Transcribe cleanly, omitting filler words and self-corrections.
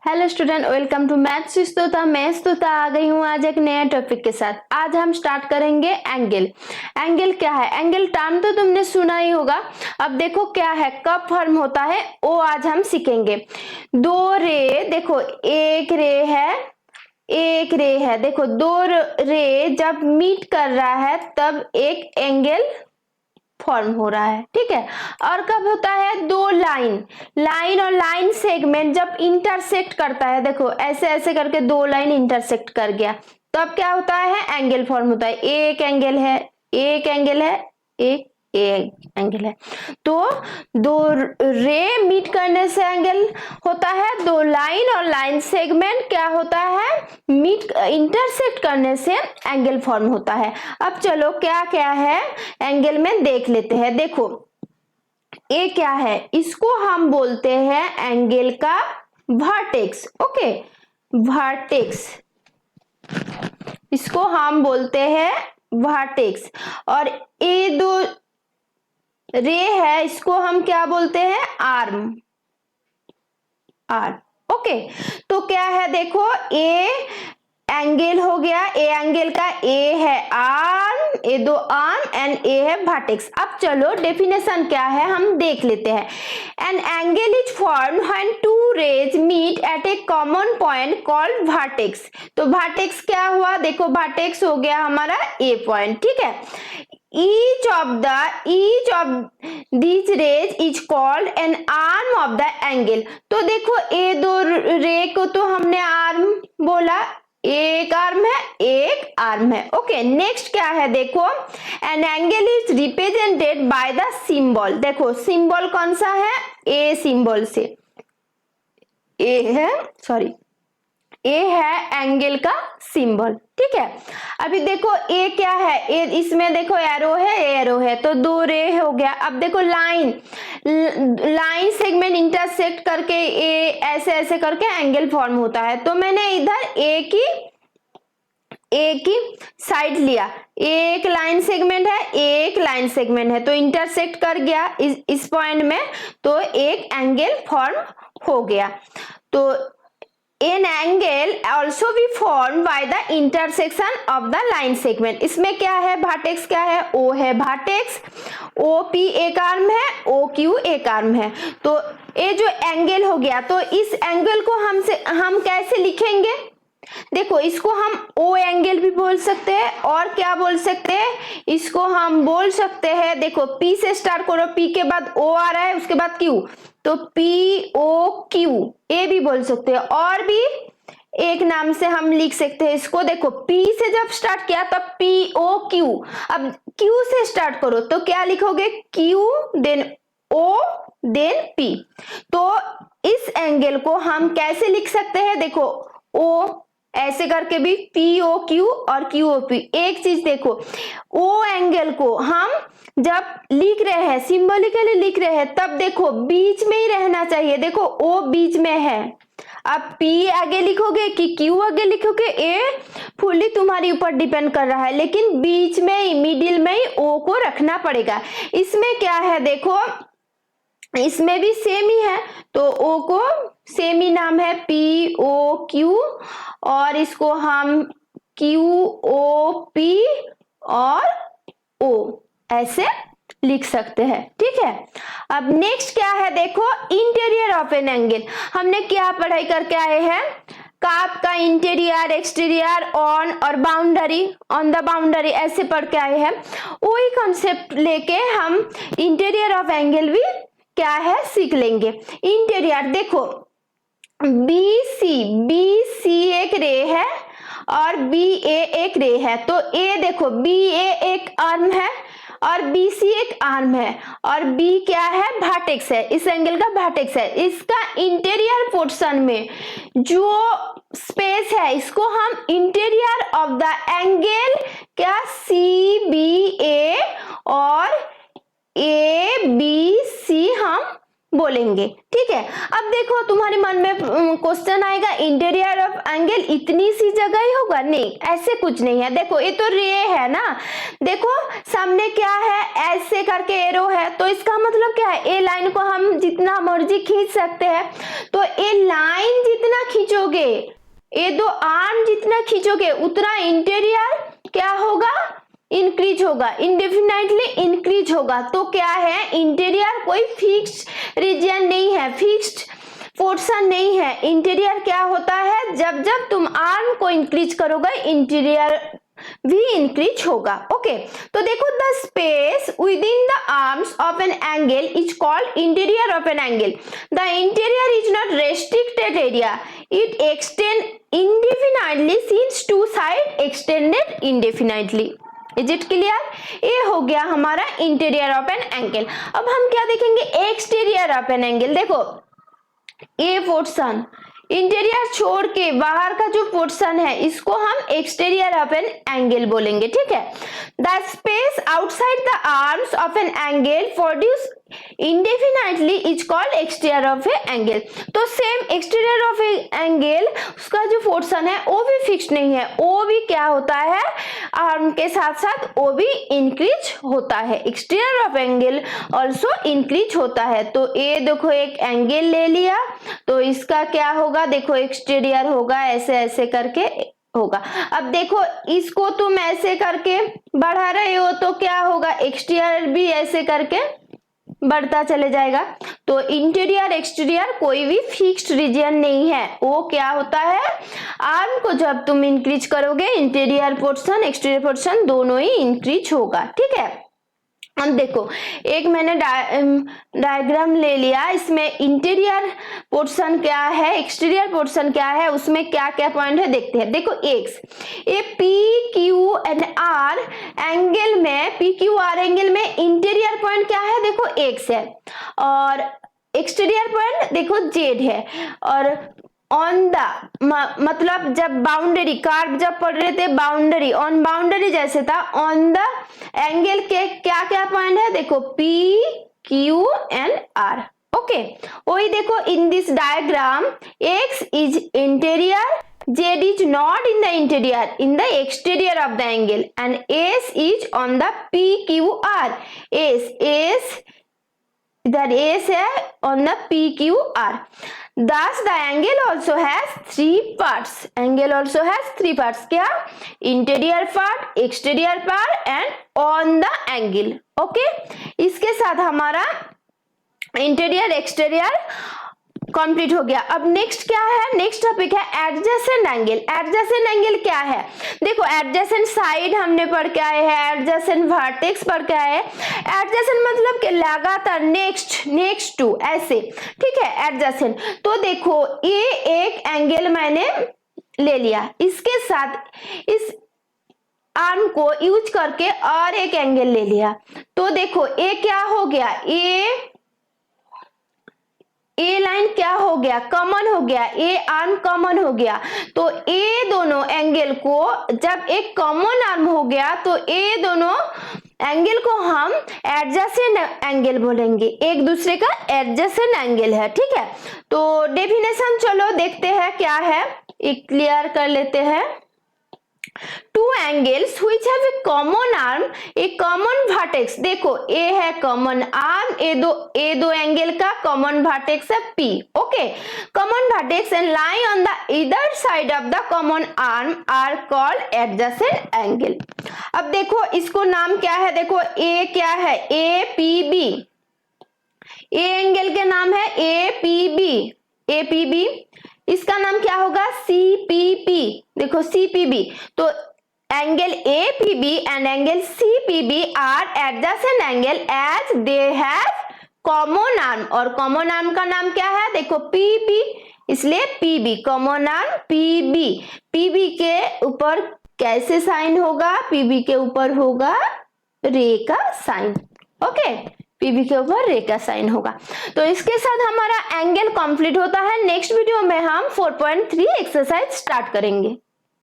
Hello student, welcome to maths Stuta. मैं स्तुता आ गई हूँ आज एक नया टॉपिक के साथ। आज हम स्टार्ट करेंगे एंगल। एंगल क्या है? एंगल टर्म तो तुमने सुना ही होगा। अब देखो क्या है, कब फॉर्म होता है वो आज हम सीखेंगे। दो रे, देखो एक रे है, देखो दो रे जब मीट कर रहा है तब एक एंगल फॉर्म हो रहा है, ठीक है। और कब होता है? दो लाइन और लाइन सेगमेंट जब इंटरसेक्ट करता है, देखो ऐसे ऐसे करके दो लाइन इंटरसेक्ट कर गया तब क्या होता है? एंगल फॉर्म होता है। एक एंगल है, एक एंगल है। तो दो रे मीट करने से एंगल होता है, दो लाइन और लाइन सेगमेंट क्या होता है? इंटरसेक्ट करने से एंगल फॉर्म होता है। अब चलो क्या क्या है एंगल में देख लेते हैं। देखो ये क्या है, इसको हम बोलते हैं एंगल का वर्टेक्स। ओके, वर्टेक्स, इसको हम बोलते हैं वर्टेक्स। और ये दो रे है, इसको हम क्या बोलते हैं? आर्म। ओके, तो क्या है, देखो ए एंगल हो गया, ए एंगल का ए है आर्म, ए दो आर्म एंड ए है वर्टेक्स। अब चलो डेफिनेशन क्या है हम देख लेते हैं। An angle is formed when two rays meet at a common point called vertex. तो वर्टेक्स क्या हुआ? देखो वर्टेक्स हो गया हमारा ए पॉइंट, ठीक है। each of these rays is called an arm of the angle। तो देखो ए दो रे को तो हमने आर्म बोला, एक आर्म है, एक आर्म है। ओके, नेक्स्ट क्या है, देखो N angle is represented by the symbol. देखो सिंबल कौन सा है? ए सिंबल से, ए है, सॉरी ए है एंगल का सिंबल, ठीक है। अभी देखो ए क्या है, ए इसमें देखो एरो है, तो दो रे हो गया। अब देखो लाइन सेगमेंट इंटरसेक्ट करके ए ऐसे ऐसे करके एंगल फॉर्म होता है। तो मैंने इधर ए की साइड लिया, एक लाइन सेगमेंट है, एक लाइन सेगमेंट है, तो इंटरसेक्ट कर गया इस पॉइंट में, तो एक एंगल फॉर्म हो गया। तो an angle also be formed by the intersection of the line segment। इसमें क्या है? वर्टेक्स क्या है? O है वर्टेक्स, OP एक आर्म है, OQ एक आर्म है। तो ये जो एंगल हो गया, तो इस एंगल को हम कैसे लिखेंगे? देखो इसको हम O एंगल भी बोल सकते हैं, और क्या बोल सकते हैं? इसको हम बोल सकते हैं, देखो P से स्टार्ट करो, P के बाद O आ रहा है, उसके बाद Q, तो POQ ए भी बोल सकते हैं। और भी एक नाम से हम लिख सकते हैं इसको। देखो P से जब स्टार्ट किया तब POQ, अब Q से स्टार्ट करो तो क्या लिखोगे? Q then O then P। तो इस एंगल को हम कैसे लिख सकते हैं? देखो O ऐसे करके भी POQ और QOP। एक चीज देखो, O एंगल को हम जब लिख रहे हैं, सिंबॉलिकली लिख रहे हैं, तब देखो बीच में ही रहना चाहिए। देखो O बीच में है, अब P आगे लिखोगे कि Q आगे लिखोगे, ए फुल्ली तुम्हारे ऊपर डिपेंड कर रहा है, लेकिन बीच में ही, मिडिल में ही O को रखना पड़ेगा। इसमें क्या है, देखो इसमें भी सेम ही है, तो O को सेम ही नाम है POQ, और इसको हम QOP और O ऐसे लिख सकते हैं, ठीक है। अब नेक्स्ट क्या है, देखो इंटीरियर ऑफ एन एंगल। हमने क्या पढ़ाई करके आए हैं? काप का इंटीरियर, एक्सटीरियर, ऑन और बाउंड्री, ऑन द बाउंड्री ऐसे पढ़ के आए हैं। वही कॉन्सेप्ट लेके हम इंटीरियर ऑफ एंगल भी क्या है सीख लेंगे। इंटीरियर देखो BC एक रे है और BA एक रे है, तो A देखो BA एक आर्म है और BC एक आर्म है, और B क्या है? वर्टेक्स है, इस एंगल का वर्टेक्स है। इसका इंटीरियर पोर्शन में जो स्पेस है, इसको हम इंटीरियर ऑफ द एंगल क्या CBA और ABC हम बोलेंगे, ठीक है। अब देखो तुम्हारे मन में क्वेश्चन आएगा, इंटीरियर ऑफ एंगल इतनी सी जगह ही होगा? नहीं, ऐसे कुछ नहीं है। देखो ये तो रे है ना, देखो सामने क्या है, ऐसे करके एरो है, तो इसका मतलब क्या है? ए लाइन को हम जितना मर्जी खींच सकते हैं, तो ए लाइन जितना खींच खींचोगे, ये दो आर्म जितना खींचोगे उतना इंटीरियर क्या होगा, इंक्रीज होगा, इंडेफिनाइटली इंक्रीज होगा। तो क्या है, इंटीरियर कोई फिक्स्ड रीजन नहीं है, फिक्स्ड पोर्शन नहीं है। इंटीरियर क्या होता है, जब जब तुम आर्म को इंक्रीज करोगे इंटीरियर भी इंक्रीज होगा। ओके, तो देखो the space within the arms of an angle is called interior of an angle. The interior is not restricted area, it extend indefinitely since two side extended indefinitely. Is it clear? ये हो गया हमारा interior of an angle. अब हम क्या देखेंगे, exterior of an angle. देखो ये पोर्शन इंटीरियर छोड़ के बाहर का जो पोर्शन है इसको हम एक्सटीरियर ऑफ एन एंगल बोलेंगे, ठीक है। The space outside the arms of an angle produce indefinitely is called exterior of a angle. तो same exterior of a angle, उसका जो पोर्शन है वो भी फिक्स नहीं है, वो भी क्या होता है, आर्म के साथ साथ वो भी इंक्रीज होता है। Exterior of angle also increase होता है। तो ये देखो एक एंगल ले लिया, तो इसका क्या होगा, देखो एक्सटीरियर होगा, ऐसे ऐसे करके होगा। अब देखो इसको तुम ऐसे करके बढ़ा रहे हो तो क्या होगा, एक्सटीरियर भी ऐसे करके बढ़ता चले जाएगा। तो इंटीरियर एक्सटीरियर कोई भी फिक्स्ड रीजन नहीं है, वो क्या होता है, आर्म को जब तुम इंक्रीज करोगे इंटीरियर पोर्शन एक्सटीरियर पोर्शन दोनों ही इंक्रीज होगा, ठीक है। अब देखो एक मैंने डायग्राम ले लिया, इसमें इंटीरियर पोर्शन क्या है, एक्सटीरियर पोर्शन क्या है, उसमें क्या क्या पॉइंट है देखते हैं। देखो एक्स, ये P Q and R angle में, पी क्यू आर एंगल में इंटीरियर पॉइंट क्या है, देखो एक्स है, और एक्सटीरियर पॉइंट देखो जेड है। और ऑन द मतलब जब बाउंड्री कार्व जब पढ़ रहे थे, बाउंड्री ऑन बाउंड्री जैसे था, ऑन द एंगल के क्या क्या पॉइंट है, देखो P Q and R. Okay, वही देखो in this diagram X is interior, Z is not in the interior, in the exterior of the angle, and S is on the PQR. S इधर S है on the PQR. Thus the angle also has three parts. Angle also has three parts. क्या? Interior part, exterior part, and on the angle. Okay? इसके साथ हमारा interior exterior complete हो गया। अब next क्या है, नेक्स्ट टॉपिक है एडजेसेंट एंगल। एडजेसेंट एंगल क्या है, देखो एडजेसेंट साइड हमने पढ़ के आए हैं, एडजेसेंट वर्टेक्स पढ़ के आए हैं। एडजेसेंट मतलब कि लगातार, नेक्स्ट टू, ऐसे, ठीक है एडजेसेंट। तो देखो ये एक एंगल मैंने ले लिया, इसके साथ इस आर्म को यूज करके और एक एंगल ले लिया, तो देखो ये क्या हो गया, ए लाइन क्या हो गया, कॉमन हो गया, ए आर्म कॉमन हो गया। तो ये दोनों एंगल को जब एक कॉमन आर्म हो गया तो ये दोनों एंगल को हम एडजेसेंट एंगल बोलेंगे, एक दूसरे का एडजेसेंट एंगल है, ठीक है। तो डेफिनेशन चलो देखते हैं क्या है, एक क्लियर कर लेते हैं। Two angles which have a common arm, a common vertex, देखो ए है कॉमन आर्म, ए दो एंगल का कॉमन वर्टेक्स है P, okay. Common vertex and lie on the either side of the common arm are called adjacent angle. अब देखो इसको नाम क्या है, देखो ए क्या है, APB, ए एंगल के नाम है APB, इसका नाम क्या होगा CPP, देखो CPB। तो angle APB and angle CPB are adjacent angle as they have common arm, और कॉमन आर्म का नाम क्या है, देखो PP, इसलिए PB, कॉमन आर्म PB के ऊपर कैसे साइन होगा, PB के ऊपर होगा रे का साइन, ओके, PB के ऊपर रे का साइन होगा। तो इसके साथ हमारा एंगल कंप्लीट होता है। नेक्स्ट वीडियो में हम 4.3 एक्सरसाइज स्टार्ट करेंगे।